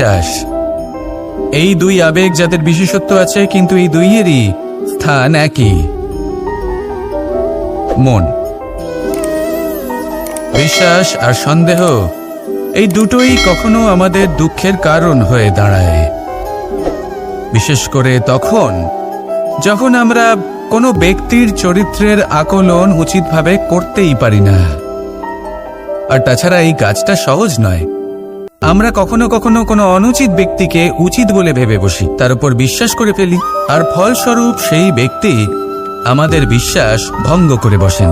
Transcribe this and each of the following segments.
বিশ্বাস। এই দুই আবেগ যাদের বিশেষত্ব আছে, কিন্তু এই দুইয়েরই স্থান একই, মন। বিশ্বাস আর সন্দেহ এই দুটোই কখনো আমাদের দুঃখের কারণ হয়ে দাঁড়ায়, বিশেষ করে তখন যখন আমরা কোনো ব্যক্তির চরিত্রের আকলন উচিতভাবে করতেই পারি না। আর তাছাড়া এই কাজটা সহজ নয়। আমরা কখনো কখনো কোনো অনুচিত ব্যক্তিকে উচিত বলে ভেবে বসি, তার উপর বিশ্বাস করে ফেলি, আর ফলস্বরূপ সেই ব্যক্তি আমাদের বিশ্বাস ভঙ্গ করে বসেন,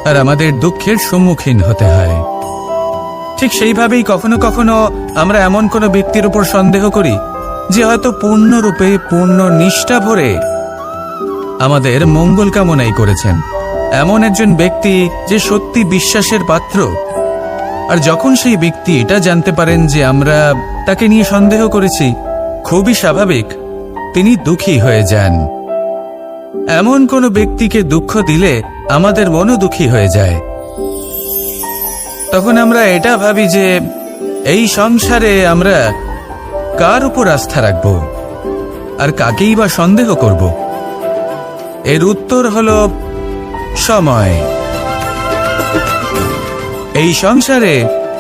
আর আমাদের দুঃখের সম্মুখীন হতে হয়। ঠিক সেইভাবেই কখনো কখনো আমরা এমন কোনো ব্যক্তির উপর সন্দেহ করি যে হয়তো পূর্ণরূপে পূর্ণ নিষ্ঠা ভরে আমাদের মঙ্গল কামনাই করেছেন, এমন একজন ব্যক্তি যে সত্যি বিশ্বাসের পাত্র। আর যখন সেই ব্যক্তি এটা জানতে পারেন যে আমরা তাকে নিয়ে সন্দেহ করেছি, খুবই স্বাভাবিক তিনি দুঃখী হয়ে যান। এমন কোনো ব্যক্তিকে দুঃখ দিলে আমাদের মনও দুঃখী হয়ে যায়। তখন আমরা এটা ভাবি যে এই সংসারে আমরা কার উপর আস্থা রাখব আর কাকেই বা সন্দেহ করব? এর উত্তর হলো সময়। এই সংসারে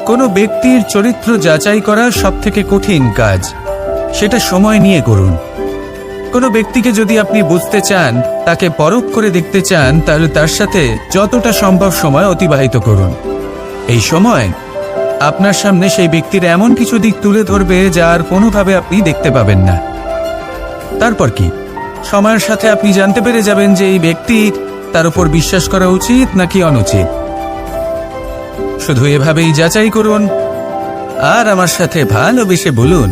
কোনো ব্যক্তির চরিত্র যাচাই করা সবথেকে কঠিন কাজ, সেটা সময় নিয়ে করুন। কোনো ব্যক্তিকে যদি আপনি বুঝতে চান, তাকে পরখ করে দেখতে চান, তাহলে তার সাথে যতটা সম্ভব সময় অতিবাহিত করুন। এই সময় আপনার সামনে সেই ব্যক্তির এমন কিছু দিক তুলে ধরবে যার কোনোভাবে আপনি দেখতে পাবেন না। তারপর কি, সময়ের সাথে আপনি জানতে পেরে যাবেন যে এই ব্যক্তি, তার উপর বিশ্বাস করা উচিত নাকি অনুচিত। শুধু এভাবেই যাচাই করুন আর আমার সাথে ভালোবেসে বলুন,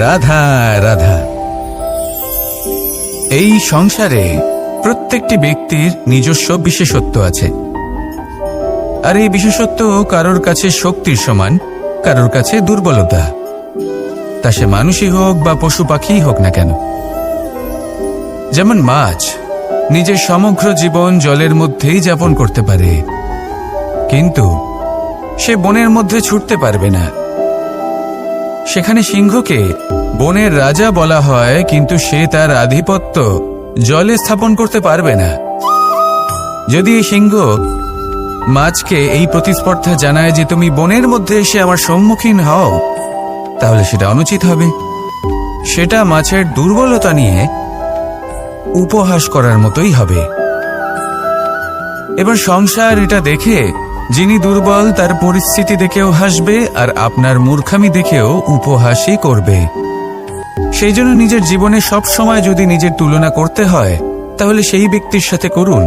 রাধা রাধা। এই সংসারে প্রত্যেকটি ব্যক্তির নিজস্ব বিশেষত্ব আছে, আর এই বিশেষত্ব কারোর কাছে শক্তির সমান, কারোর কাছে দুর্বলতা, তা সে মানুষই হোক বা পশু পাখিই হোক না কেন। যেমন মাছ নিজের সমগ্র জীবন জলের মধ্যেই যাপন করতে পারে, কিন্তু সে বনের মধ্যে ছুটতে পারবে না। সেখানে সিংহকে বনের রাজা বলা হয়, কিন্তু সে তার আধিপত্য জলে স্থাপন করতে পারবে না। যদি এই সিংহ মাছকে এই প্রতিস্পর্ধা জানায় যে তুমি বনের মধ্যে এসে আমার সম্মুখীন হও, তাহলে সেটা অনুচিত হবে। সেটা মাছের দুর্বলতা নিয়ে উপহাস করার মতোই হবে। এবার সংসার এটা দেখে যিনি দুর্বল তার পরিস্থিতি দেখেও হাসবে, আর আপনার মূর্খামি দেখেও উপহাসই করবে। সেই জন্য নিজের জীবনে সব সময় যদি নিজের তুলনা করতে হয়, তাহলে সেই ব্যক্তির সাথে করুন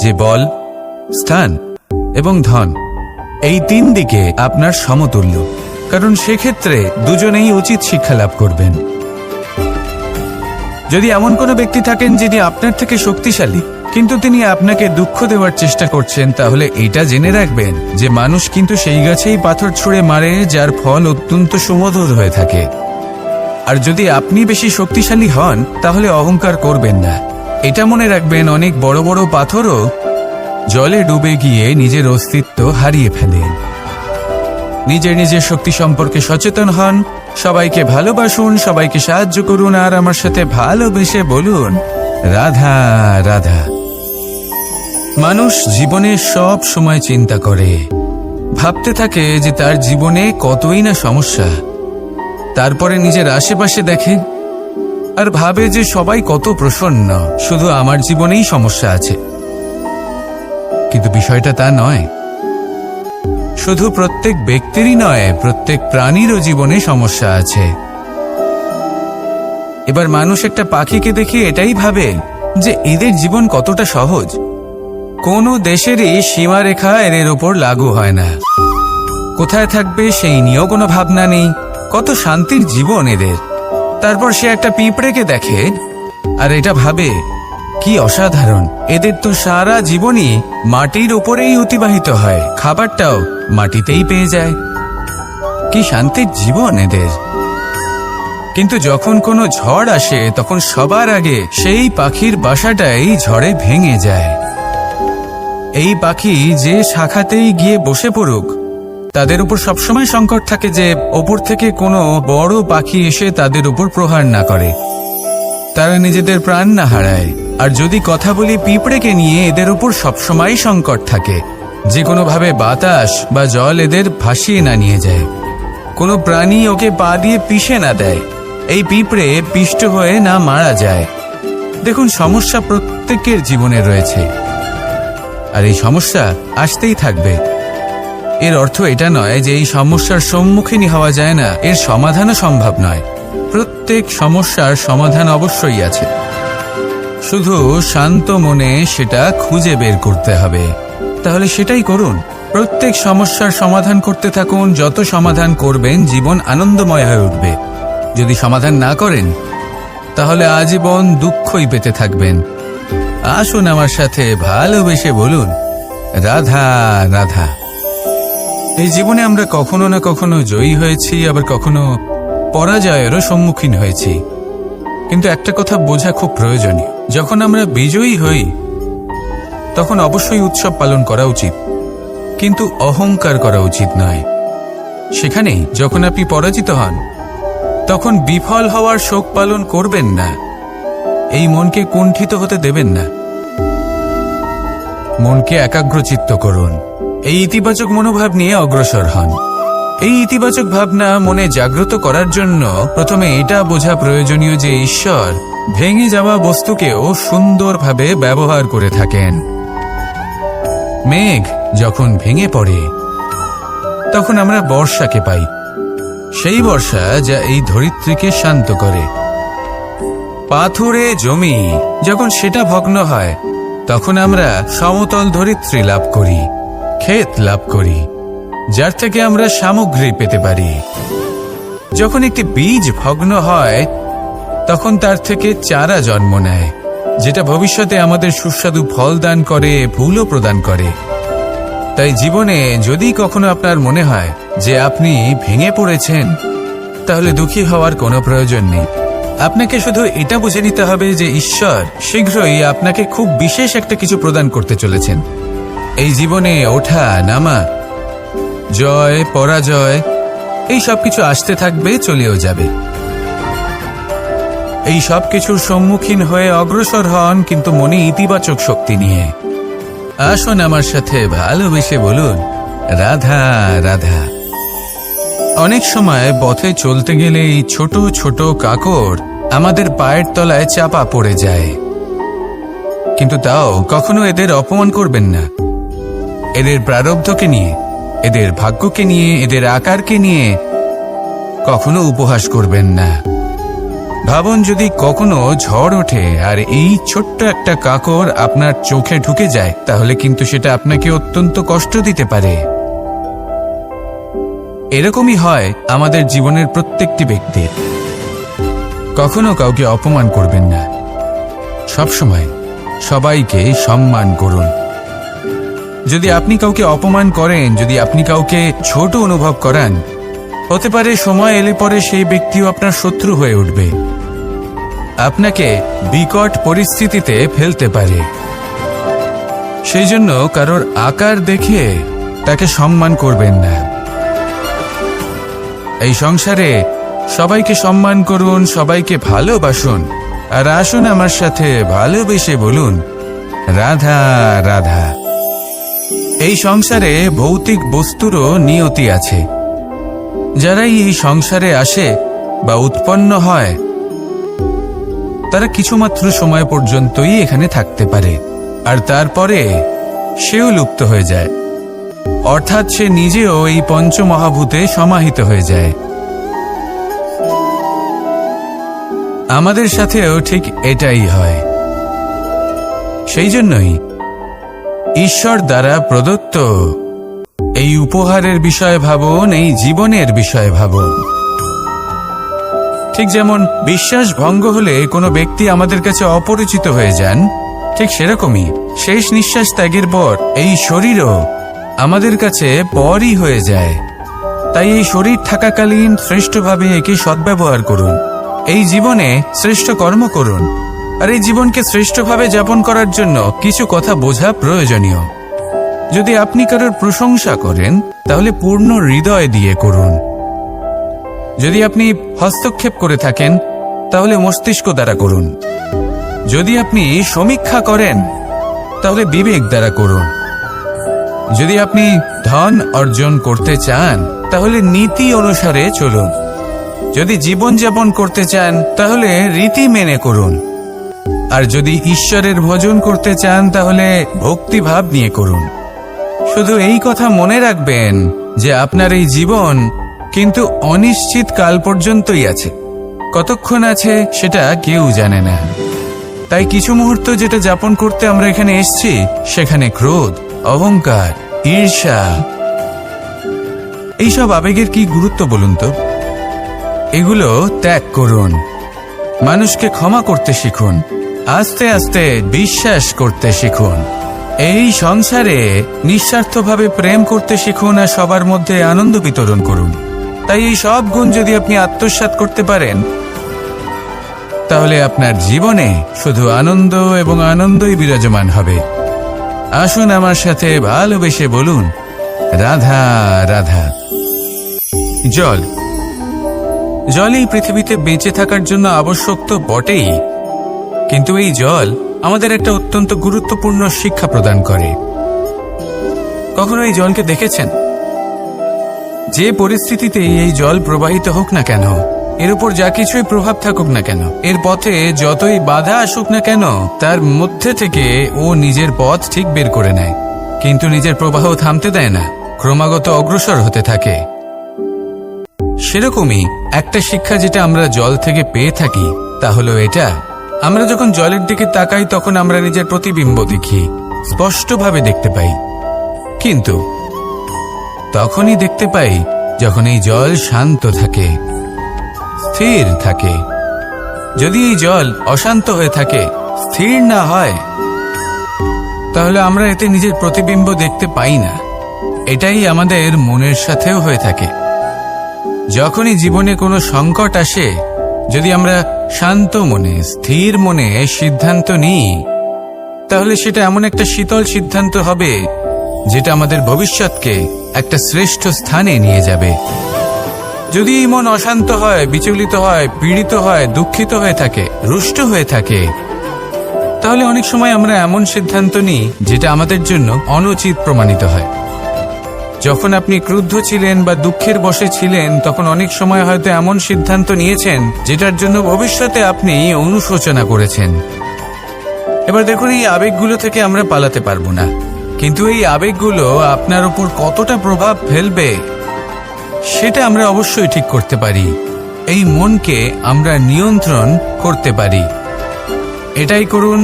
যে বল, স্থান এবং ধন, এই তিন দিকে আপনার সমতুল্য, কারণ সেক্ষেত্রে দুজনেই উচিত শিক্ষা লাভ করবেন। যদি এমন কোনো ব্যক্তি থাকেন যিনি আপনার থেকে শক্তিশালী, কিন্তু তিনি আপনাকে দুঃখ দেওয়ার চেষ্টা করছেন, তাহলে এটা জেনে রাখবেন যে মানুষ কিন্তু সেই গাছেই পাথর ছুঁড়ে মারে যার ফল অত্যন্ত সুমধুর হয়ে থাকে। আর যদি আপনি বেশি শক্তিশালী হন, তাহলে অহংকার করবেন না। এটা মনে রাখবেন, অনেক বড় বড় পাথরও জলে ডুবে গিয়ে নিজের অস্তিত্ব হারিয়ে ফেলে। নিজের শক্তি সম্পর্কে সচেতন হন, সবাইকে ভালোবাসুন, সবাইকে সাহায্য করুন, আর আমার সাথে ভালোবেসে বলুন, রাধা রাধা। মানুষ জীবনে সব সময় চিন্তা করে, ভাবতে থাকে যে তার জীবনে কতই না সমস্যা। তারপরে নিজের আশেপাশে দেখে আর ভাবে যে সবাই কত প্রসন্ন, শুধু আমার জীবনেই সমস্যা আছে। কিন্তু বিষয়টা তা নয়। শুধু প্রত্যেক ব্যক্তিরই নয়, প্রত্যেক প্রাণীরও জীবনে সমস্যা আছে। এবার মানুষ একটা পাখিকে দেখে এটাই ভাবে যে এদের জীবন কতটা সহজ। কোনো দেশেরই সীমারেখা এদের ওপর লাগু হয় না। কোথায় থাকবে সেই নিয়েও কোনো ভাবনা নেই, কত শান্তির জীবন এদের। তারপর সে একটা পিঁপড়েকে দেখে আর এটা ভাবে, কি অসাধারণ, এদের তো সারা জীবনই মাটির উপরেই অতিবাহিত হয়, খাবারটাও মাটিতেই পেয়ে যায়, কি শান্তির জীবন এদের। কিন্তু যখন কোনো ঝড় আসে, তখন সবার আগে সেই পাখির বাসাটাই ঝড়ে ভেঙে যায়। এই পাখি যে শাখাতেই গিয়ে বসে পড়ুক, তাদের উপর সবসময় সংকট থাকে যে ওপর থেকে কোনো বড় পাখি এসে তাদের উপর প্রহার না করে, তারা নিজেদের প্রাণ না হারায়। আর যদি কথা বলি পিঁপড়েকে নিয়ে, এদের উপর সবসময় সংকট থাকে যে কোনোভাবে বাতাস বা জল এদের ভাসিয়ে না নিয়ে যায়, কোনো প্রাণী ওকে পা দিয়ে পিষে না দেয়, এই পিঁপড়ে পিষ্ট হয়ে না মারা যায়। দেখুন, সমস্যা প্রত্যেকের জীবনে রয়েছে, আর এই সমস্যা আসতেই থাকবে। এর অর্থ এটা নয় যে এই সমস্যার সম্মুখীনই হওয়া যায় না, এর সমাধানও সম্ভব নয়। প্রত্যেক সমস্যার সমাধান অবশ্যই আছে, শুধু শান্ত মনে সেটা খুঁজে বের করতে হবে। তাহলে সেটাই করুন, প্রত্যেক সমস্যার সমাধান করতে থাকুন। যত সমাধান করবেন জীবন আনন্দময় হয়ে উঠবে। যদি সমাধান না করেন তাহলে আজীবন দুঃখই পেতে থাকবেন। আসুন আমার সাথে ভালোবেসে বলুন, রাধা রাধা। এই জীবনে আমরা কখনো না কখনো জয়ী হয়েছি, আবার কখনো পরাজয়েরও সম্মুখীন হয়েছি। কিন্তু একটা কথা বোঝা খুব প্রয়োজনীয়, যখন আমরা বিজয়ী হই তখন অবশ্যই উৎসব পালন করা উচিত, কিন্তু অহংকার করা উচিত নয়। সেখানেই যখন আপনি পরাজিত হন তখন বিফল হওয়ার শোক পালন করবেন না, এই মনকে কুণ্ঠিত হতে দেবেন না। মনকে একাগ্রচিত্ত করুন, এই ইতিবাচক মনোভাব নিয়ে অগ্রসর হন। এই ইতিবাচক ভাবনা মনে জাগ্রত করার জন্য প্রথমে এটা বোঝা প্রয়োজনীয় যে ঈশ্বর ভেঙে যাওয়া বস্তুকেও সুন্দরভাবে ব্যবহার করে থাকেন। মেঘ যখন ভেঙে পড়ে তখন আমরা বর্ষাকে পাই, সেই বর্ষা যা এই ধরিত্রীকে শান্ত করে। পাথুরে জমি যখন সেটা ভগ্ন হয় তখন আমরা সমতল ধরিত্রী লাভ করি, ক্ষেত লাভ করি, যার থেকে আমরা সামগ্রী পেতে পারি। যখন একটি বীজ ভগ্ন হয় তখন তার থেকে চারা জন্ম নেয়, যেটা ভবিষ্যতে আমাদের সুস্বাদু ফল দান করে, ফুলও প্রদান করে। তাই জীবনে যদি কখনো আপনার মনে হয় যে আপনি ভেঙে পড়েছেন, তাহলে দুঃখী হওয়ার কোনো প্রয়োজন নেই। আপনাকে শুধু এটা বুঝে নিতে হবে যে ঈশ্বর শীঘ্রই আপনাকে খুব বিশেষ একটা কিছু প্রদান করতে চলেছেন। এই জীবনে ওঠা নামা, জয় পরাজয়, এই সব কিছু আসতে থাকবে, চলেও যাবে। এই সব কিছুর সম্মুখীন হয়ে অগ্রসর হন, কিন্তু মনে ইতিবাচক শক্তি নিয়ে। আসুন আমার সাথে ভালোবেসে বলুন, রাধা রাধা। অনেক সময় পথে চলতে গেলে এই ছোট ছোট কাকড় আমাদের পায়ের তলায় চাপা পড়ে যায়, কিন্তু তাও কখনো এদের অপমান করবেন না। এদের প্রারব্ধকে নিয়ে, এদের ভাগ্যকে নিয়ে, এদের আকারকে নিয়ে কখনো উপহাস করবেন না। ভাবুন, যদি কখনো ঝড় ওঠে আর এই ছোট্ট একটা কাকড় আপনার চোখে ঢুকে যায়, তাহলে কিন্তু সেটা আপনাকে অত্যন্ত কষ্ট দিতে পারে। এরকমই হয় আমাদের জীবনের প্রত্যেকটি ব্যক্তির। কখনো কাউকে অপমান করবেন না, সবসময় সবাইকে সম্মান করুন। যদি আপনি কাউকে অপমান করেন, যদি আপনি কাউকে ছোট অনুভব করান, হতে পারে সময় এলে পরে সেই ব্যক্তিও আপনার শত্রু হয়ে উঠবে, আপনাকে বিকট পরিস্থিতিতে ফেলতে পারে। সেই জন্য কারোর আকার দেখে তাকে সম্মান করবেন না। এই সংসারে সবাইকে সম্মান করুন, সবাইকে ভালোবাসুন, আর আসুন আমার সাথে ভালোবেসে বলুন, রাধা রাধা। এই সংসারে ভৌতিক বস্তুরও নিয়তি আছে। যারাই এই সংসারে আসে বা উৎপন্ন হয় তারা কিছুমাত্র সময় পর্যন্তই এখানে থাকতে পারে, আর তারপরে সেও লুপ্ত হয়ে যায়, অর্থাৎ সে নিজেও এই পঞ্চমহাভূতে সমাহিত হয়ে যায়। আমাদের সাথেও ঠিক এটাই হয়। সেই জন্যই ঈশ্বর দ্বারা প্রদত্ত এই উপহারের বিষয়ে ভাবুন, এই জীবনের বিষয়ে ভাবুন। ঠিক যেমন বিশ্বাস ভঙ্গ হলে কোনো ব্যক্তি আমাদের কাছে অপরিচিত হয়ে যান, ঠিক সেরকমই শেষ নিঃশ্বাস ত্যাগের পর এই শরীরও আমাদের কাছে পরই হয়ে যায়। তাই এই শরীর থাকাকালীন শ্রেষ্ঠভাবে একে সদ্ব্যবহার করুন, এই জীবনে শ্রেষ্ঠ কর্ম করুন। আর এই জীবনকে শ্রেষ্ঠভাবে যাপন করার জন্য কিছু কথা বোঝা প্রয়োজনীয়। যদি আপনি কারোর প্রশংসা করেন তাহলে পূর্ণ হৃদয় দিয়ে করুন। যদি আপনি হস্তক্ষেপ করে থাকেন তাহলে মস্তিষ্ক দ্বারা করুন। যদি আপনি সমীক্ষা করেন তাহলে বিবেক দ্বারা করুন। যদি আপনি ধন অর্জন করতে চান তাহলে নীতি অনুসারে চলুন। যদি জীবনযাপন করতে চান তাহলে রীতি মেনে করুন। আর যদি ঈশ্বরের ভজন করতে চান তাহলে ভক্তিভাব নিয়ে করুন। শুধু এই কথা মনে রাখবেন যে আপনার এই জীবন কিন্তু অনিশ্চিত কাল পর্যন্তই আছে। কতক্ষণ আছে সেটা কেউ জানে না। তাই কিছু মুহূর্ত যেটা যাপন করতে আমরা এখানে এসেছি সেখানে ক্রোধ, অহংকার, ঈর্ষা, এইসব আবেগের কি গুরুত্ব বলুন তো? এগুলো ত্যাগ করুন। মানুষকে ক্ষমা করতে শিখুন। আস্তে আস্তে বিশ্বাস করতে শিখুন। এই সংসারে নিঃস্বার্থভাবে প্রেম করতে শিখুন আর সবার মধ্যে আনন্দ বিতরণ করুন। তাই এই সব গুণ যদি আপনি আত্মসাৎ করতে পারেন তাহলে আপনার জীবনে শুধু আনন্দ এবং আনন্দই বিরাজমান হবে। আসুন আমার সাথে ভালোবেসে বলুন, রাধা রাধা। জল জলই পৃথিবীতে বেঁচে থাকার জন্য আবশ্যক তো বটেই, কিন্তু এই জল আমাদের একটা অত্যন্ত গুরুত্বপূর্ণ শিক্ষা প্রদান করে। কখনো এই জলকে দেখেছেন? যে পরিস্থিতিতেই এই জল প্রবাহিত হোক না কেন, এর উপর যা কিছুই প্রভাব থাকুক না কেন, এর পথে যতই বাধা আসুক না কেন, তার মধ্যে থেকে ও নিজের পথ ঠিক বের করে নেয়, কিন্তু নিজের প্রবাহ থামতে দেয় না, ক্রমাগত অগ্রসর হতে থাকে। সেরকমই একটা শিক্ষা যেটা আমরা জল থেকে পেয়ে থাকি তা হলো এটা, আমরা যখন জলের দিকে তাকাই তখন আমরা নিজের প্রতিবিম্ব দেখি, স্পষ্টভাবে দেখতে পাই। কিন্তু তখনই দেখতে পাই যখন এই জল শান্ত থাকে, স্থির থাকে। যদি এই জল অশান্ত হয়ে থাকে, স্থির না হয়, তাহলে আমরা এতে নিজের প্রতিবিম্ব দেখতে পাই না। এটাই আমাদের মনের সাথেও হয়ে থাকে। যখনই জীবনে কোনো সংকট আসে, যদি আমরা শান্ত মনে, স্থির মনে সিদ্ধান্ত নিই, তাহলে সেটা এমন একটা শীতল সিদ্ধান্ত হবে যেটা আমাদের ভবিষ্যৎকে একটা শ্রেষ্ঠ স্থানে নিয়ে যাবে। যদি এই মন অশান্ত হয়, বিচলিত হয়, পীড়িত হয়, দুঃখিত হয়ে থাকে, রুষ্ট হয়ে থাকে, তাহলে অনেক সময় আমরা এমন সিদ্ধান্ত নিই যেটা আমাদের জন্য অনুচিত প্রমাণিত হয়। যখন আপনি ক্রুদ্ধ ছিলেন বা দুঃখের বশে ছিলেন, তখন অনেক সময় হয়তো এমন সিদ্ধান্ত নিয়েছেন যেটার জন্য ভবিষ্যতে আপনি অনুশোচনা করেছেন। এবার দেখুন, এই আবেগগুলো থেকে আমরা পালাতে পারবো না, কিন্তু এই আবেগগুলো আপনার উপর কতটা প্রভাব ফেলবে সেটা আমরা অবশ্যই ঠিক করতে পারি। এই মনকে আমরা নিয়ন্ত্রণ করতে পারি। এটাই করুন,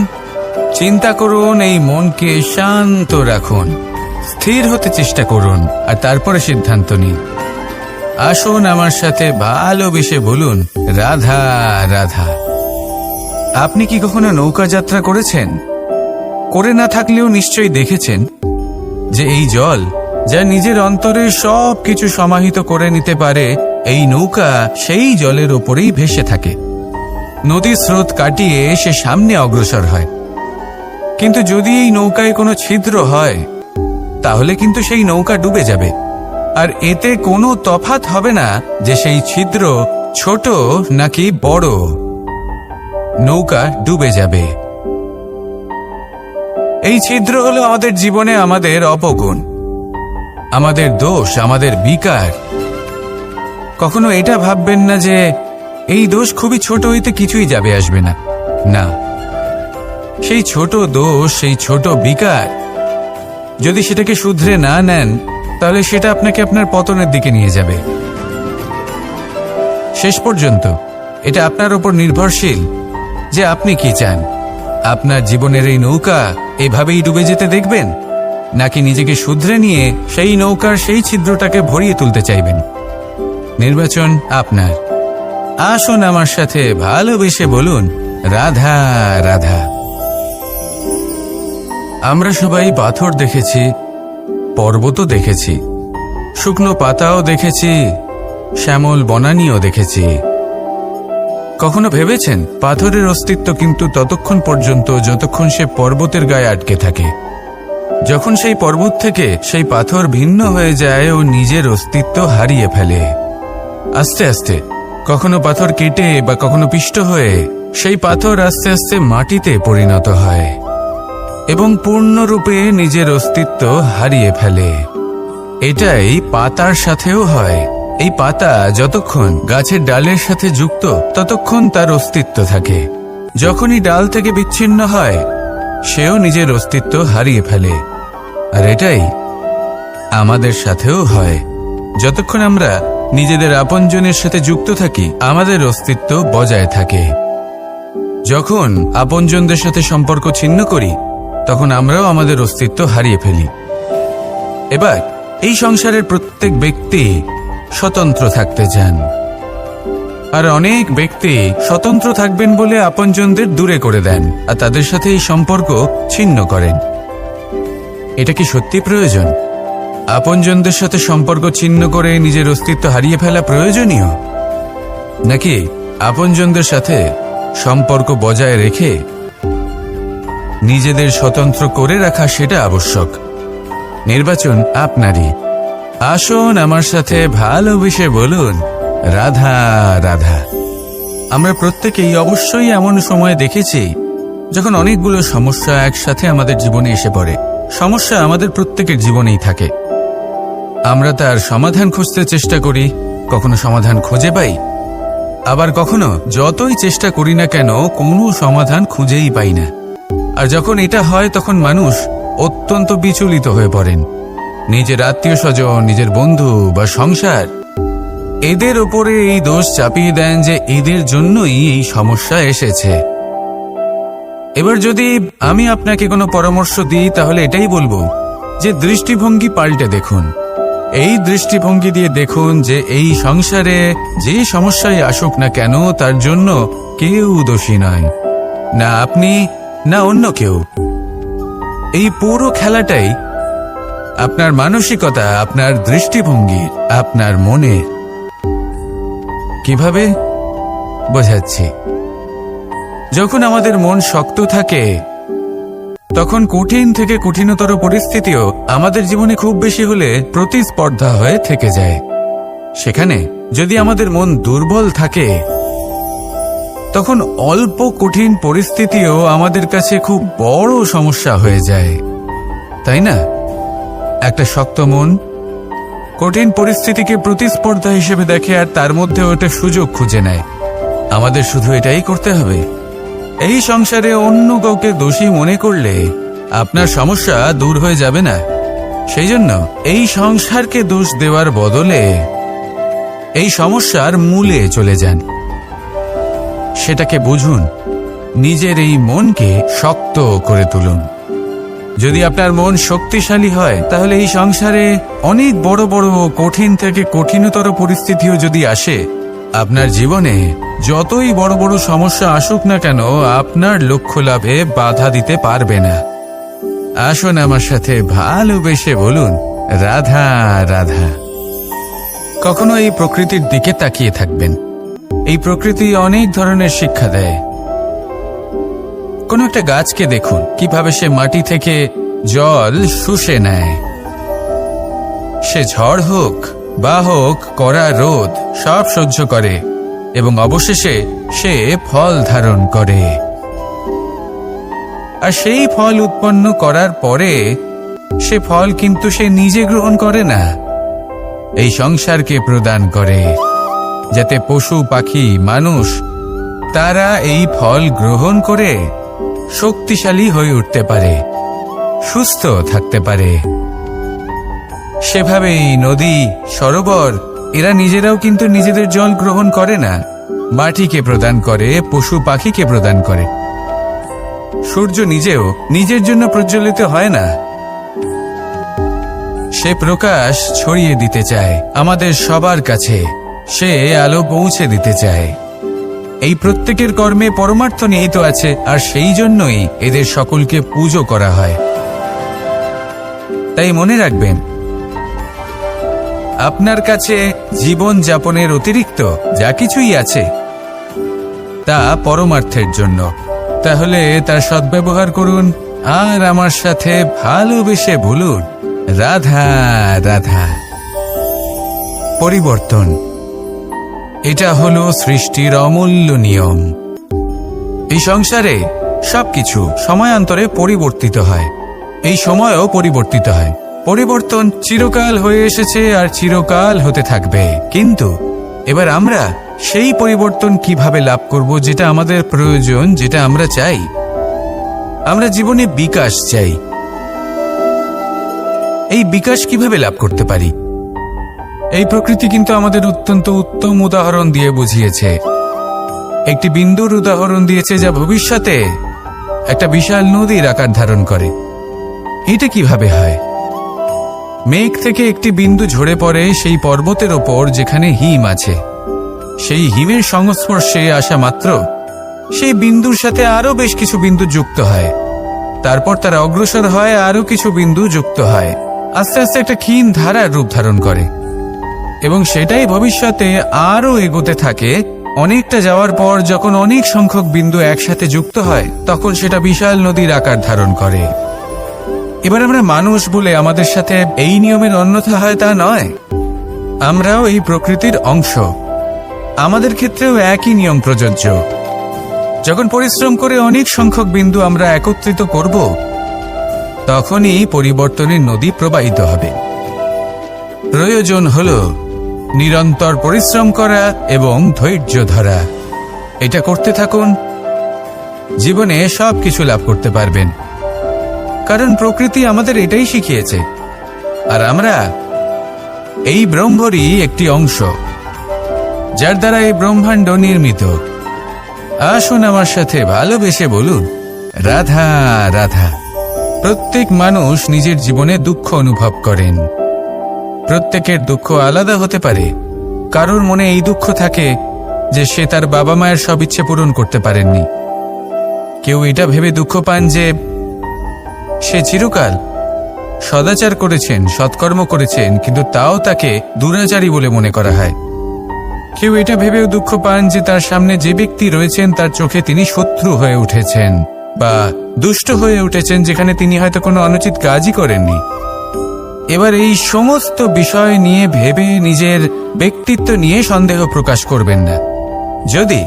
চিন্তা করুন, এই মনকে শান্ত রাখুন, স্থির হতে চেষ্টা করুন, আর তারপরে সিদ্ধান্ত নিন। আসুন আমার সাথে ভালোবেসে বলুন, রাধা রাধা। আপনি কি কখনো নৌকা যাত্রা করেছেন? করে না থাকলেও নিশ্চয়ই দেখেছেন যে এই জল যা নিজের অন্তরে সব কিছু সমাহিত করে নিতে পারে, এই নৌকা সেই জলের ওপরেই ভেসে থাকে। নদীর স্রোত কাটিয়ে সে সামনে অগ্রসর হয়। কিন্তু যদি এই নৌকায় কোনো ছিদ্র হয়, তাহলে কিন্তু সেই নৌকা ডুবে যাবে। আর এতে কোনো তফাৎ হবে না যে সেই ছিদ্র ছোট নাকি বড়, নৌকা ডুবে যাবে। এই ছিদ্র হলো আমাদের জীবনে আমাদের অপগুণ, আমাদের দোষ, আমাদের বিকার। কখনো এটা ভাববেন না যে এই দোষ খুবই ছোট, হইতে কিছুই যাবে আসবে না। না, সেই ছোট দোষ, সেই ছোট বিকার যদি সেটাকে শুধরে না নেন, তাহলে সেটা আপনাকে আপনার পতনের দিকে নিয়ে যাবে। শেষ পর্যন্ত এটা আপনার উপর নির্ভরশীল যে আপনি কি চান। আপনার জীবনের এই নৌকা এভাবেই ডুবে যেতে দেখবেন, নাকি নিজেকে শুধরে নিয়ে সেই নৌকার সেই ছিদ্রটাকে ভরিয়ে তুলতে চাইবেন? নির্বাচন আপনার। আসুন আমার সাথে ভালোবেসে বলুন, রাধা রাধা। আমরা সবাই পাথর দেখেছি, পর্বতও দেখেছি, শুকনো পাতাও দেখেছি, শ্যামল বনানীও দেখেছি। কখনো ভেবেছেন পাথরের অস্তিত্ব কিন্তু ততক্ষণ পর্যন্ত যতক্ষণ সে পর্বতের গায়ে আটকে থাকে? যখন সেই পর্বত থেকে সেই পাথর ভিন্ন হয়ে যায় ও নিজের অস্তিত্ব হারিয়ে ফেলে। আস্তে আস্তে কখনো পাথর কেটে বা কখনো পিষ্ট হয়ে সেই পাথর আস্তে আস্তে মাটিতে পরিণত হয় এবং পূর্ণরূপে নিজের অস্তিত্ব হারিয়ে ফেলে। এটাই পাতার সাথেও হয়। এই পাতা যতক্ষণ গাছের ডালের সাথে যুক্ত ততক্ষণ তার অস্তিত্ব থাকে। যখনই ডাল থেকে বিচ্ছিন্ন হয় সেও নিজের অস্তিত্ব হারিয়ে ফেলে। আর এটাই আমাদের সাথেও হয়। যতক্ষণ আমরা নিজেদের আপনজনের সাথে যুক্ত থাকি আমাদের অস্তিত্ব বজায় থাকে। যখন আপনজনদের সাথে সম্পর্ক ছিন্ন করি তখন আমরাও আমাদের অস্তিত্ব হারিয়ে ফেলি। এবার এই সংসারের প্রত্যেক ব্যক্তি স্বতন্ত্র থাকতে চান, আর অনেক ব্যক্তি স্বতন্ত্র থাকবেন বলে আপনজনদের দূরে করে দেন আর তাদের সাথে এই সম্পর্ক ছিন্ন করেন। এটা কি সত্যি প্রয়োজন? আপনজনদের সাথে সম্পর্ক ছিন্ন করে নিজের অস্তিত্ব হারিয়ে ফেলা প্রয়োজনীয়, নাকি আপনজনদের সাথে সম্পর্ক বজায় রেখে নিজেদের স্বতন্ত্র করে রাখা সেটা আবশ্যক? নির্বাচন আপনারই। আসুন আমার সাথে ভালোবেসে বলুন, রাধা রাধা। আমরা প্রত্যেকেই অবশ্যই এমন সময় দেখেছি যখন অনেকগুলো সমস্যা একসাথে আমাদের জীবনে এসে পড়ে। সমস্যা আমাদের প্রত্যেকের জীবনেই থাকে। আমরা তার সমাধান খুঁজতে চেষ্টা করি, কখনো সমাধান খুঁজে পাই, আবার কখনো যতই চেষ্টা করি না কেন কোনো সমাধান খুঁজেই পাই না। আর যখন এটা হয় তখন মানুষ অত্যন্ত বিচলিত হয়ে পড়েন। নিজের আত্মীয় স্বজন, নিজের বন্ধু বা সংসার, এদের ওপরে এই দোষ চাপিয়ে দেন যে এদের জন্যই এই সমস্যা এসেছে। এবার যদি আমি আপনাকে কোনো পরামর্শ দিই তাহলে এটাই বলবো যে দৃষ্টিভঙ্গি পাল্টে দেখুন। এই দৃষ্টিভঙ্গি দিয়ে দেখুন যে এই সংসারে যে সমস্যায় আসুক না কেন তার জন্য কেউ দোষী নয়, না আপনি না অন্য কেউ। এই পুরো খেলাটাই আপনার মানসিকতা, আপনার দৃষ্টিভঙ্গি, আপনার মনে। কিভাবে বোঝাচ্ছি? যখন আমাদের মন শক্ত থাকে তখন কঠিন থেকে কঠিনতর পরিস্থিতিও আমাদের জীবনে খুব বেশি হলে প্রতিস্পর্ধা হয়ে থেকে যায়। সেখানে যদি আমাদের মন দুর্বল থাকে তখন অল্প কঠিন পরিস্থিতিও আমাদের কাছে খুব বড় সমস্যা হয়ে যায়, তাই না? একটা শক্ত মন কঠিন পরিস্থিতিকে প্রতিস্পর্ধা হিসেবে দেখে আর তার মধ্যে ওটা সুযোগ খুঁজে নেয়। আমাদের শুধু এটাই করতে হবে। এই সংসারে অন্য কাউকে দোষী মনে করলে আপনার সমস্যা দূর হয়ে যাবে না। সেই জন্য এই সংসারকে দোষ দেওয়ার বদলে এই সমস্যার মূলে চলে যান, সেটাকে বুঝুন, নিজের এই মনকে শক্ত করে তুলুন। যদি আপনার মন শক্তিশালী হয় তাহলে এই সংসারে অনেক বড় বড় কঠিন থেকে কঠিনতর পরিস্থিতিও যদি আসে, আপনার জীবনে যতই বড় বড় সমস্যা আসুক না কেন আপনার লক্ষ্য লাভে বাধা দিতে পারবে না। আসুন আমার সাথে ভালোবেসে বলুন, রাধা রাধা। কখনো এই প্রকৃতির দিকে তাকিয়ে থাকবেন। এই প্রকৃতি অনেক ধরনের শিক্ষা দেয়। কোন একটা গাছকে দেখুন কিভাবে সে মাটি থেকে জল শুষে নেয়। সে ঝড় হোক বা হোক কড়া রোদ সব সহ্য করে এবং অবশেষে সে ফল ধারণ করে। আর সেই ফল উৎপন্ন করার পরে সে ফল কিন্তু সে নিজে গ্রহণ করে না, এই সংসারকে প্রদান করে, যাতে পশু পাখি মানুষ তারা এই ফল গ্রহণ করে শক্তিশালী হয়ে উঠতে পারে, সুস্থ থাকতে পারে। সেভাবেই নদী, সরোবর এরা নিজেরাও কিন্তু নিজেদের জল গ্রহণ করে না, মাটিকে প্রদান করে, পশু পাখিকে প্রদান করে। সূর্য নিজেও নিজের জন্য প্রজ্বলিত হয় না, সে প্রকাশ ছড়িয়ে দিতে চায় আমাদের সবার কাছে, সে আলো পৌঁছে দিতে চায়। এই প্রত্যেকের কর্মে পরমার্থ নিহিত আছে, আর সেই জন্যই এদের সকলকে পুজো করা হয়। তাই মনে রাখবেন, আপনার কাছে জীবন যাপনের অতিরিক্ত যা কিছুই আছে তা পরমার্থের জন্য। তাহলে তার সদ্ব্যবহার করুন আর আমার সাথে ভালোবেসে বলুন, রাধা রাধা। পরিবর্তন, এটা হলো সৃষ্টির অমূল্য নিয়ম। এই সংসারে সবকিছু সময়ান্তরে পরিবর্তিত হয়, এই সময়ও পরিবর্তিত হয়। পরিবর্তন চিরকাল হয়ে এসেছে আর চিরকাল হতে থাকবে। কিন্তু এবার আমরা সেই পরিবর্তন কিভাবে লাভ করব, যেটা আমাদের প্রয়োজন, যেটা আমরা চাই। আমরা জীবনে বিকাশ চাই। এই বিকাশ কিভাবে লাভ করতে পারি? এই প্রকৃতি কিন্তু আমাদের অত্যন্ত উত্তম উদাহরণ দিয়ে বুঝিয়েছে। একটি বিন্দুর উদাহরণ দিয়েছে, যা ভবিষ্যতে একটা বিশাল নদীর আকার ধারণ করে। এটা কিভাবে হয়? মেঘ থেকে একটি বিন্দু ঝরে পড়ে সেই পর্বতের ওপর যেখানে হিম আছে। সেই হিমের সংস্পর্শে আসা মাত্র সেই বিন্দুর সাথে আরো বেশ কিছু বিন্দু যুক্ত হয়। তারপর তারা অগ্রসর হয়, আরো কিছু বিন্দু যুক্ত হয়, আস্তে আস্তে একটা ক্ষীণ ধারার রূপ ধারণ করে। এবং সেটাই ভবিষ্যতে আরো এগোতে থাকে। অনেকটা যাওয়ার পর যখন অনেক সংখ্যক বিন্দু একসাথে যুক্ত হয়, তখন সেটা বিশাল নদীর আকার ধারণ করে। এবার আমরা মানুষ বলে আমাদের সাথে এই নিয়মের অন্যথা হয় তা নয়। আমরাও এই প্রকৃতির অংশ। আমাদের ক্ষেত্রেও একই নিয়ম প্রযোজ্য। যখন পরিশ্রম করে অনেক সংখ্যক বিন্দু আমরা একত্রিত করব, তখনই পরিবর্তনের নদী প্রবাহিত হবে। প্রয়োজন হলো নিরন্তর পরিশ্রম করা এবং ধৈর্য ধরা। এটা করতে থাকুন, জীবনে সবকিছু লাভ করতে পারবেন। কারণ প্রকৃতি আমাদের এটাই শিখিয়েছে। আর আমরা এই ব্রহ্মরই একটি অংশ, যার দ্বারা এই ব্রহ্মাণ্ড নির্মিত। আসুন আমার সাথে ভালোবেসে বলুন, রাধা রাধা। প্রত্যেক মানুষ নিজের জীবনে দুঃখ অনুভব করেন। প্রত্যেকের দুঃখ আলাদা হতে পারে। কারোর মনে এই দুঃখ থাকে যে সে তার বাবা মায়ের সব ইচ্ছে পূরণ করতে পারেননি। কেউ এটা ভেবে দুঃখ পান যে সে চিরকাল সদাচার করেছেন, সৎকর্ম করেছেন, কিন্তু তাও তাকে দুরাচারী বলে মনে করা হয়। কেউ এটা ভেবেও দুঃখ পান যে তার সামনে যে ব্যক্তি রয়েছেন তার চোখে তিনি শত্রু হয়ে উঠেছেন বা দুষ্ট হয়ে উঠেছেন, যেখানে তিনি হয়তো কোনো অনুচিত কাজই করেননি। এবার এই সমস্ত বিষয় নিয়ে ভেবে নিজের ব্যক্তিত্ব নিয়ে সন্দেহ প্রকাশ করবেন না। যদি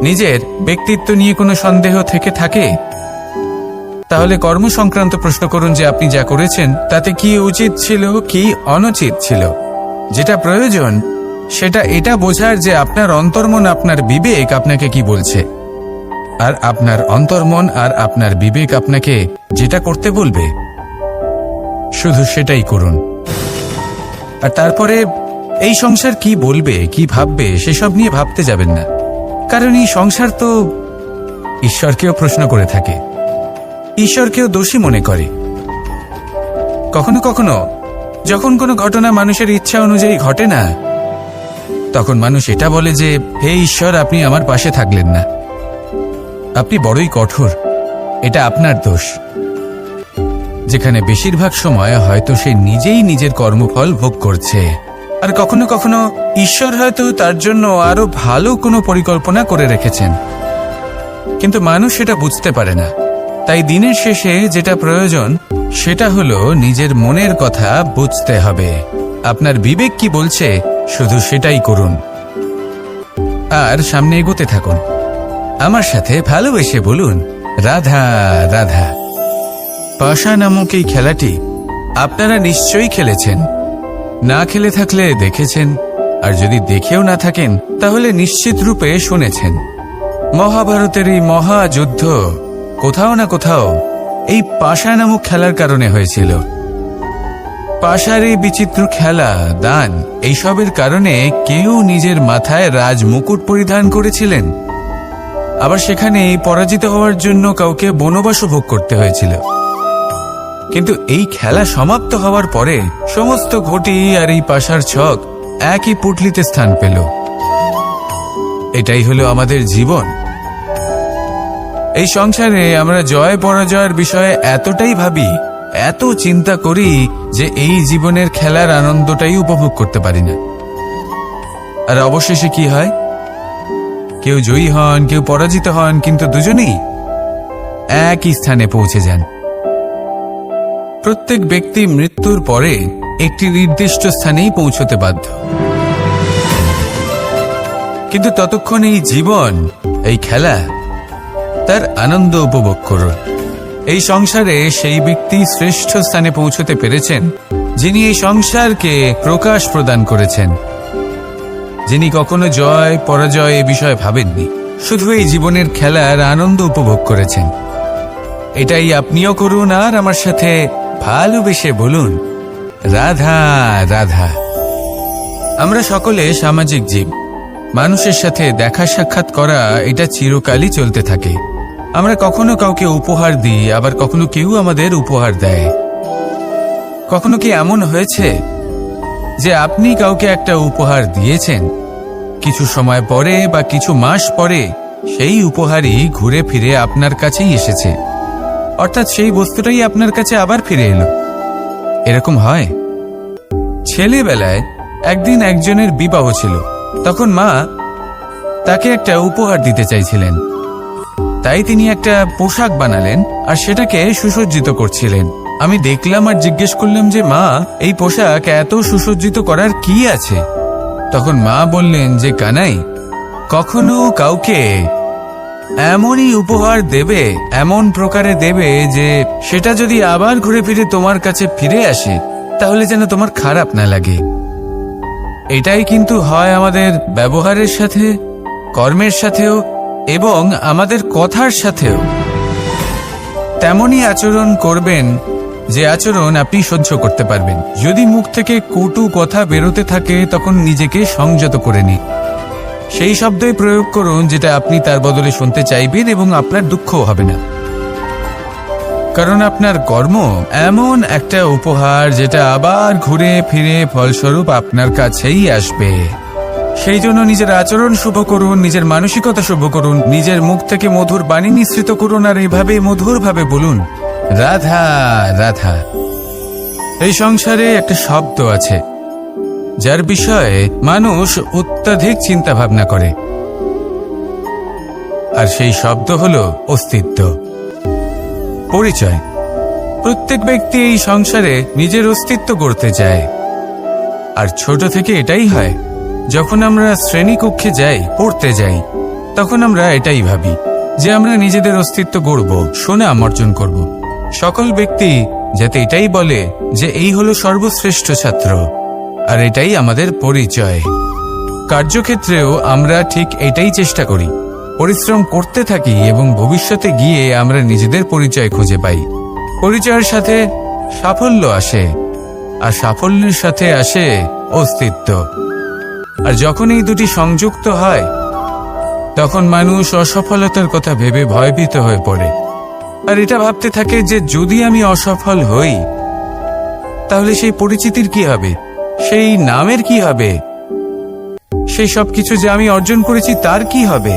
নিজের ব্যক্তিত্ব নিয়ে কোনো সন্দেহ থেকে থাকে, তাহলে কর্ম সংক্রান্ত প্রশ্ন করুন যে আপনি যা করেছেন তাতে কি উচিত ছিল, কি অনুচিত ছিল। যেটা প্রয়োজন সেটা এটা বোঝার যে আপনার অন্তর্মন, আপনার বিবেক আপনাকে কি বলছে। আর আপনার অন্তর্মন আর আপনার বিবেক আপনাকে যেটা করতে বলবে, শুধু সেটাই করুন। আর তারপরে এই সংসার কি বলবে, কি ভাববে, সেসব নিয়ে ভাবতে যাবেন না। কারণ এই সংসার তো ঈশ্বরকেও প্রশ্ন করে থাকে, ঈশ্বরকেও দোষী মনে করে। কখনো কখনো যখন কোনো ঘটনা মানুষের ইচ্ছা অনুযায়ী ঘটে না, তখন মানুষ এটা বলে যে, হে ঈশ্বর, আপনি আমার পাশে থাকলেন না, আপনি বড়ই কঠোর, এটা আপনার দোষ। যেখানে বেশিরভাগ সময় হয়তো সে নিজেই নিজের কর্মফল ভোগ করছে। আর কখনো কখনো ঈশ্বর হয়তো তার জন্য আরো ভালো কোনো পরিকল্পনা করে রেখেছেন, কিন্তু মানুষ সেটা বুঝতে পারে না। তাই দিনের শেষে যেটা প্রয়োজন সেটা হলো নিজের মনের কথা বুঝতে হবে। আপনার বিবেক কি বলছে শুধু সেটাই করুন আর সামনে এগোতে থাকুন। আমার সাথে ভালোবেসে বলুন, রাধা রাধা। পাশা নামক এই খেলাটি আপনারা নিশ্চয়ই খেলেছেন। না খেলে থাকলে দেখেছেন, আর যদি দেখেও না থাকেন তাহলে নিশ্চিত রূপে শুনেছেন। মহাভারতের এই মহাযুদ্ধ কোথাও না কোথাও এই পাশা নামক খেলার কারণে হয়েছিল। পাশার এই বিচিত্র খেলা, দান, এইসবের কারণে কেউ নিজের মাথায় রাজমুকুট পরিধান করেছিলেন, আবার সেখানে পরাজিত হওয়ার জন্য কাউকে বনবাসও ভোগ করতে হয়েছিল। কিন্তু এই খেলা সমাপ্ত হওয়ার পরে সমস্ত ঘটি আর এই পাশার ছক একই পুটলিতে স্থান পেল। এটাই হলো আমাদের জীবন। এই সংসারে আমরা জয় পরাজয়ের বিষয়ে এতটাই ভাবি, এত চিন্তা করি যে এই জীবনের খেলার আনন্দটাই উপভোগ করতে পারি না। আর অবশেষে কি হয়? কেউ জয়ী হন, কেউ পরাজিত হন, কিন্তু দুজনেই একই স্থানে পৌঁছে যান। প্রত্যেক ব্যক্তি মৃত্যুর পরে একটি নির্দিষ্ট স্থানেই পৌঁছতে বাধ্য, কিন্তু ততক্ষণ এই জীবন, এই খেলা, তার আনন্দ উপভোগ করুন। এই সংসারে সেই ব্যক্তি শ্রেষ্ঠ স্থানে পৌঁছতে পেরেছেন যিনি এই সংসারকে প্রকাশ প্রদান করেছেন, যিনি কখনো জয় পরাজয় এ বিষয়ে ভাবেননি, শুধু এই জীবনের খেলার আনন্দ উপভোগ করেছেন। এটাই আপনিও করুন আর আমার সাথে ভালোবেসে বলুন, রাধা রাধা। আমরা সকলে সামাজিক জীব। মানুষের সাথে দেখা সাক্ষাৎ করা এটা চিরকালই চলতে থাকে। আমরা কখনো কাউকে উপহার দিই, আবার কখনো কেউ আমাদের উপহার দেয়। কখনো কি এমন হয়েছে যে আপনি কাউকে একটা উপহার দিয়েছেন, কিছু সময় পরে বা কিছু মাস পরে সেই উপহারই ঘুরে ফিরে আপনার কাছেই এসেছে, অর্থাৎ সেই বস্তুটাই আপনার কাছে আবার ফিরে এলো? এরকম হয়। ছেলেবেলায় একদিন একজনের বিবাহ ছিল, তখন মা তাকে একটা উপহার দিতে চাইছিলেন, তাই তিনি একটা পোশাক বানালেন আর সেটাকে সুসজ্জিত করছিলেন। আমি দেখলাম আর জিজ্ঞেস করলাম যে মা, এই পোশাক এত সুসজ্জিত করার কি আছে? তখন মা বললেন যে কানাই, কখনো কাউকে এমনই উপহার দেবে, এমন প্রকারে দেবে যে সেটা যদি আবার ঘুরে ফিরে তোমার কাছে ফিরে আসে তাহলে যেন তোমার খারাপ না লাগে। এটাই কিন্তু হয় আমাদের ব্যবহারের সাথে, কর্মের সাথেও এবং আমাদের কথার সাথেও। তেমনই আচরণ করবেন যে আচরণ আপনি সহ্য করতে পারবেন। যদি মুখ থেকে কটু কথা বেরোতে থাকে তখন নিজেকে সংযত করে নিন। সেই শব্দই প্রয়োগ করুন যেটা আপনি তার বদলে শুনতে চাইবেন এবং আপনার দুঃখও হবে না, কারণ আপনার কর্ম এমন একটা উপহার যেটা আবার ঘুরে ফিরে ফলস্বরূপ আপনার কাছেই আসবে। সেই জন্য নিজের আচরণ শুভ করুন, নিজের মানসিকতা শুভ করুন, নিজের মুখ থেকে মধুর বাণী নিঃসৃত করুন আর এইভাবে মধুরভাবে বলুন, রাধা রাধা। এই সংসারে একটা শব্দ আছে যার বিষয়ে মানুষ অত্যাধিক চিন্তা ভাবনা করে, আর সেই শব্দ হলো অস্তিত্ব, পরিচয়। প্রত্যেক ব্যক্তি এই সংসারে নিজের অস্তিত্ব গড়তে চায়, আর ছোট থেকে এটাই হয়। যখন আমরা শ্রেণীকক্ষে যাই, পড়তে যাই, তখন আমরা এটাই ভাবি যে আমরা নিজেদের অস্তিত্ব গড়ব, সুনাম অর্জন করব। সকল ব্যক্তি যাতে এটাই বলে যে এই হলো সর্বশ্রেষ্ঠ ছাত্র, আর এটাই আমাদের পরিচয়। কার্যক্ষেত্রেও আমরা ঠিক এটাই চেষ্টা করি, পরিশ্রম করতে থাকি এবং ভবিষ্যতে গিয়ে আমরা নিজেদের পরিচয় খুঁজে পাই। পরিচয়ের সাথে সাফল্য আসে, আর সাফল্যের সাথে আসে অস্তিত্ব। আর যখন এই দুটি সংযুক্ত হয় তখন মানুষ অসফলতার কথা ভেবে ভয়ভীত হয়ে পড়ে, আর এটা ভাবতে থাকে যে যদি আমি অসফল হই তাহলে সেই পরিচিতির কি হবে, সেই নামের কি হবে, সেই সব কিছু যে আমি অর্জন করেছি তার কি হবে।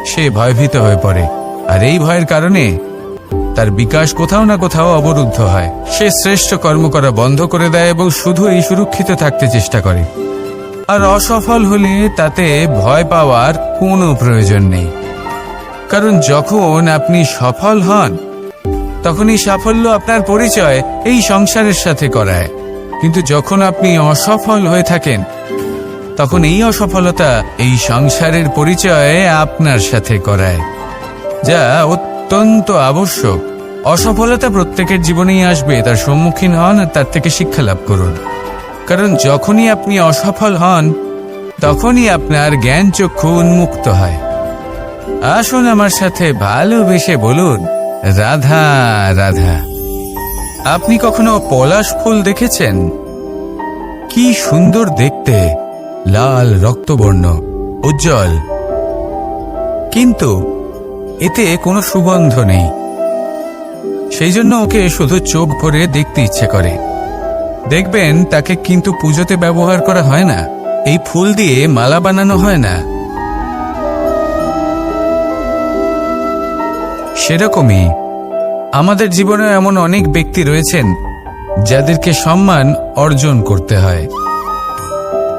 সে ভয়ভীত হয়ে পড়ে, আর এই ভয়ের কারণে তার বিকাশ কোথাও না কোথাও অবরুদ্ধ হয়। সে শ্রেষ্ঠ কর্ম করা বন্ধ করে দেয় এবং শুধু এই সুরক্ষিত থাকতে চেষ্টা করে। আর অসফল হলে তাতে ভয় পাওয়ার কোনো প্রয়োজন নেই, কারণ যখন আপনি সফল হন তখন এই সাফল্য আপনার পরিচয় এই সংসারের সাথে করায়। কিন্তু যখন আপনি অসফল হয়ে থাকেন তখন এই অসফলতা এই সংসারের পরিচয় আপনার সাথে করায়, যা অত্যন্ত আবশ্যক। অসফলতা প্রত্যেকের জীবনেই আসবে, তার সম্মুখীন হন আর তার থেকে শিক্ষা লাভ করুন, কারণ যখনই আপনি অসফল হন তখনই আপনার জ্ঞান চক্ষু উন্মুক্ত হয়। আসুন আমার সাথে ভালোবেসে বলুন, রাধা রাধা। আপনি কখনো পলাশ ফুল দেখেছেন? কি সুন্দর দেখতে, লাল রক্তবর্ণ, উজ্জ্বল, কিন্তু এতে কোনো সুগন্ধ নেই। সেই জন্য ওকে শুধু চোখ ভরে দেখতে ইচ্ছে করে। দেখবেন তাকে কিন্তু পুজোতে ব্যবহার করা হয় না, এই ফুল দিয়ে মালা বানানো হয় না। সেরকমই আমাদের জীবনে এমন অনেক ব্যক্তি রয়েছেন যাদেরকে সম্মান অর্জন করতে হয়।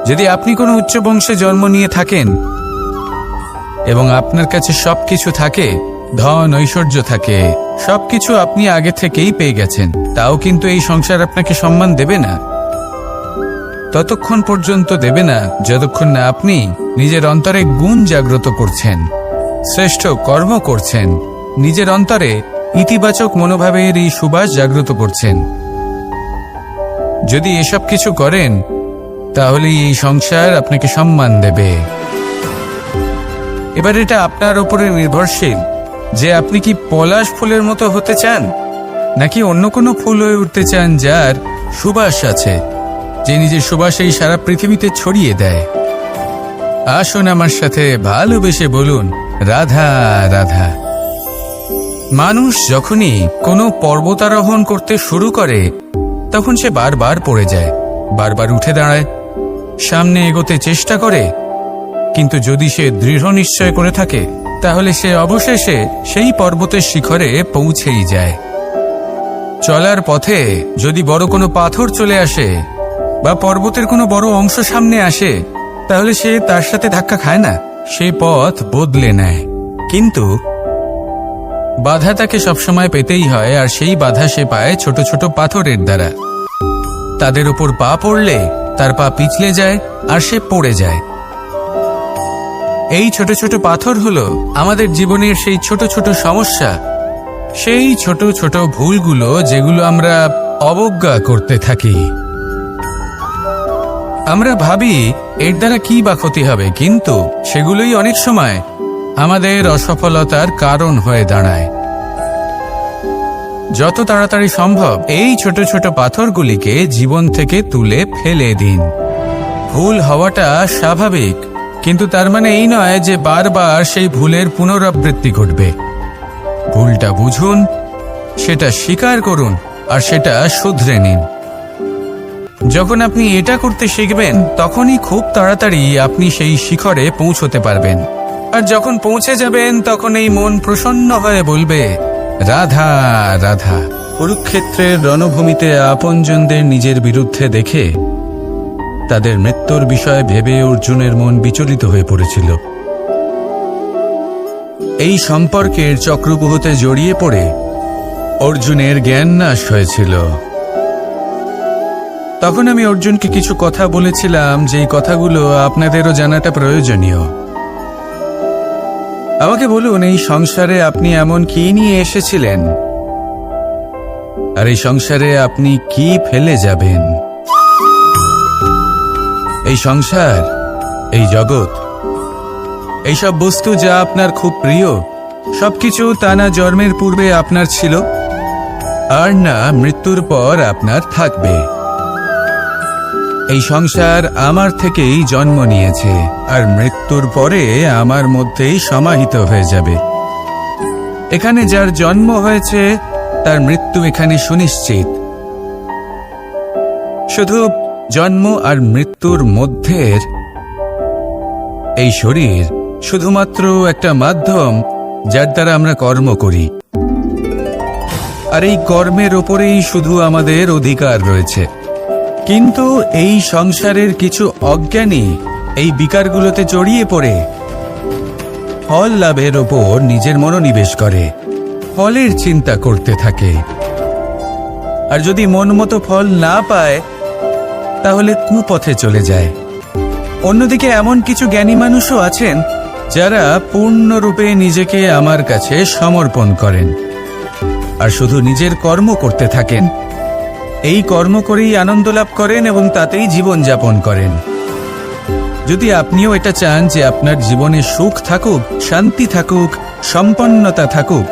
যদি আপনি কোনো উচ্চ বংশে জন্ম নিয়ে থাকেন এবং আপনার কাছে সবকিছু থাকে, ধন ঐশ্বর্য থাকে, সবকিছু আপনি আগে থেকেই পেয়ে গেছেন, তাও কিন্তু এই সংসার আপনাকে সম্মান দেবে না। ততক্ষণ পর্যন্ত দেবে না যতক্ষণ না আপনি নিজের অন্তরে গুণ জাগ্রত করছেন, শ্রেষ্ঠ কর্ম করছেন, নিজের অন্তরে ইতিবাচক মনোভাবের এই সুবাস জাগ্রত করছেন। যদি এসব কিছু করেন তাহলে এই সংসার আপনাকে সম্মান দেবে। এবার এটা আপনার উপরে নির্ভরশীল যে আপনি কি পলাশ ফুলের মতো হতে চান, নাকি অন্য কোনো ফুল হয়ে উঠতে চান যার সুবাস আছে, যে নিজের সুবাস এই সারা পৃথিবীতে ছড়িয়ে দেয়। আসুন আমার সাথে ভালোবেসে বলুন, রাধা রাধা। মানুষ যখনই কোনো পর্বতারোহণ করতে শুরু করে তখন সে বারবার পড়ে যায়, বারবার উঠে দাঁড়ায়, সামনে এগোতে চেষ্টা করে, কিন্তু যদি সে দৃঢ় নিশ্চয় করে থাকে তাহলে সে অবশেষে সেই পর্বতের শিখরে পৌঁছেই যায়। চলার পথে যদি বড় কোনো পাথর চলে আসে বা পর্বতের কোনো বড় অংশ সামনে আসে তাহলে সে তার সাথে ধাক্কা খায় না, সে পথ বদলে নেয়। কিন্তু বাধা তাকে সবসময় পেতেই হয়, আর সেই বাধা সে পায় ছোট ছোট পাথরের দ্বারা। তাদের উপর পা পড়লে তার পা পিছলে যায় আর সে পড়ে যায়। এই ছোট ছোট পাথর হলো আমাদের জীবনের সেই ছোট ছোট সমস্যা, সেই ছোট ছোট ভুলগুলো যেগুলো আমরা অবজ্ঞা করতে থাকি। আমরা ভাবি এর দ্বারা কি বা ক্ষতি হবে, কিন্তু সেগুলোই অনেক সময় আমাদের অসফলতার কারণ হয়ে দাঁড়ায়। যত তাড়াতাড়ি সম্ভব এই ছোট ছোট পাথরগুলিকে জীবন থেকে তুলে ফেলে দিন। ভুল হওয়াটা স্বাভাবিক, কিন্তু তার মানে এই নয় যে বারবার সেই ভুলের পুনরাবৃত্তি ঘটবে। ভুলটা বুঝুন, সেটা স্বীকার করুন আর সেটা শুধরে নিন। যখন আপনি এটা করতে শিখবেন তখনই খুব তাড়াতাড়ি আপনি সেই শিখরে পৌঁছতে পারবেন। আর যখন পৌঁছে যাবেন তখন এই মন প্রসন্ন হয়ে বলবে, রাধা রাধা। কুরুক্ষেত্রের রণভূমিতে আপনজনদের নিজের বিরুদ্ধে দেখে তাদের মৃত্যুর বিষয় ভেবে অর্জুনের মন বিচলিত হয়ে পড়েছিল। এই সম্পর্কের চক্রব্যূহতে জড়িয়ে পড়ে অর্জুনের জ্ঞান নাশ হয়েছিল। তখন আমি অর্জুনকে কিছু কথা বলেছিলাম, যেই কথাগুলো আপনাদেরও জানাটা প্রয়োজনীয়। আমাকে বলুন, এই সংসারে আপনি এমন কি নিয়ে এসেছিলেন, আর এই সংসারে আপনি কি ফেলে যাবেন? এই সংসার, এই জগৎ, এইসব বস্তু যা আপনার খুব প্রিয়, সবকিছু তা না জন্মের পূর্বে আপনার ছিল আর না মৃত্যুর পর আপনার থাকবে। এই সংসার আমার থেকেই জন্ম নিয়েছে আর মৃত্যুর পরে আমার মধ্যেই সমাহিত হয়ে যাবে। এখানে যার জন্ম হয়েছে তার মৃত্যু এখানে সুনিশ্চিত। শুধু জন্ম আর মৃত্যুর মধ্যের এই শরীর শুধুমাত্র একটা মাধ্যম যার দ্বারা আমরা কর্ম করি, আর এই কর্মের ওপরেই শুধু আমাদের অধিকার রয়েছে। কিন্তু এই সংসারের কিছু অজ্ঞানী এই বিকারগুলোতে জড়িয়ে পড়ে ফল লাভের ওপর নিজের মনোনিবেশ করে, ফলের চিন্তা করতে থাকে। আর যদি মন মতো ফল না পায় তাহলে কুপথে চলে যায়। অন্যদিকে এমন কিছু জ্ঞানী মানুষও আছেন যারা পূর্ণরূপে নিজেকে আমার কাছে সমর্পণ করেন আর শুধু নিজের কর্ম করতে থাকেন। এই কর্ম করেই আনন্দ লাভ করেন এবং তাতেই জীবন যাপন করেন। যদি আপনিও এটা চান যে আপনার জীবনে সুখ থাকুক, শান্তি থাকুক, সম্পন্নতা থাকুক,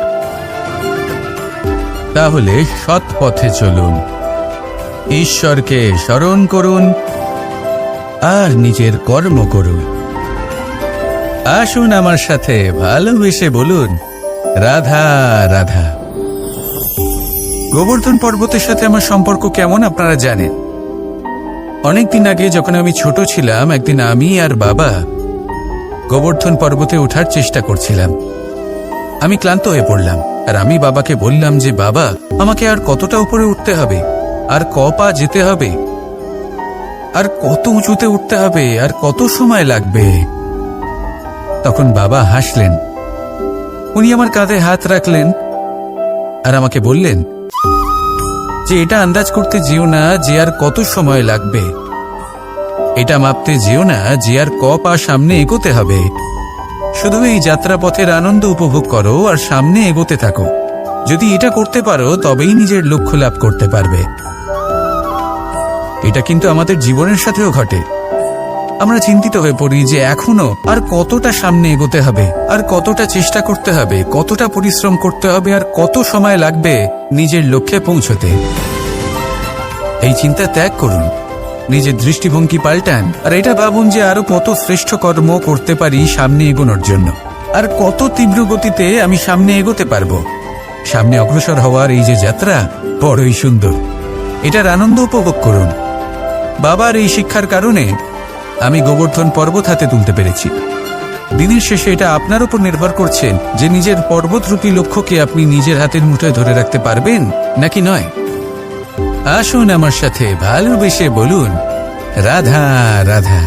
তাহলে সৎ পথে চলুন, ঈশ্বরকে স্মরণ করুন আর নিজের কর্ম করুন। আসুন আমার সাথে ভালোবেসে বলুন, রাধা রাধা। গোবর্ধন পর্বতের সাথে আমার সম্পর্ক কেমন আপনারা জানেন। অনেকদিন আগে যখন আমি ছোট ছিলাম, একদিন আমি আর বাবা গোবর্ধন পর্বতে ওঠার চেষ্টা করছিলাম। আমি ক্লান্ত হয়ে পড়লাম আর আমি বাবাকে বললাম যে, বাবা, আমাকে আর কতটা উপরে উঠতে হবে, আর ক পা যেতে হবে, আর কত উঁচুতে উঠতে হবে, আর কত সময় লাগবে? তখন বাবা হাসলেন উনি আমার কাঁধে হাত রাখলেন আর আমাকে বললেন যে এটা আন্দাজ করতে যেও না যে আর কত সময় লাগবে, এটা মাপতে যেও না যে আর ক পা সামনে এগোতে হবে। শুধু এই যাত্রাপথের আনন্দ উপভোগ করো আর সামনে এগোতে থাকো। যদি এটা করতে পারো তবেই নিজের লক্ষ্য লাভ করতে পারবে। এটা কিন্তু আমাদের জীবনের সাথেও ঘটে। আমরা চিন্তিত হয়ে পড়ি যে এখনো আর কতটা সামনে এগোতে হবে, আর কতটা চেষ্টা করতে হবে, কতটা পরিশ্রম করতে হবে, আর কত সময় লাগবে নিজের লক্ষ্যে পৌঁছতে। এই চিন্তা ত্যাগ করুন, নিজের দৃষ্টিভঙ্গি পাল্টান, আর এটা ভাবুন যে আরো কত শ্রেষ্ঠ কর্ম করতে পারি সামনে এগোনোর জন্য, আর কত তীব্র গতিতে আমি সামনে এগোতে পারবো। সামনে অগ্রসর হওয়ার এই যে যাত্রা বড়ই সুন্দর, এটার আনন্দ উপভোগ করুন। বাবার এই শিক্ষার কারণে আমি গোবর্ধন পর্বত হাতে তুলতে পেরেছি। দিনের শেষে এটা আপনার উপর নির্ভর করছে যে নিজের পর্বতরূপী লক্ষ্যকে আপনি নিজের হাতের মুঠোয় ধরে রাখতে পারবেন নাকি নয়। আসুন আমার সাথে ভালোবেসে বলুন রাধা রাধা।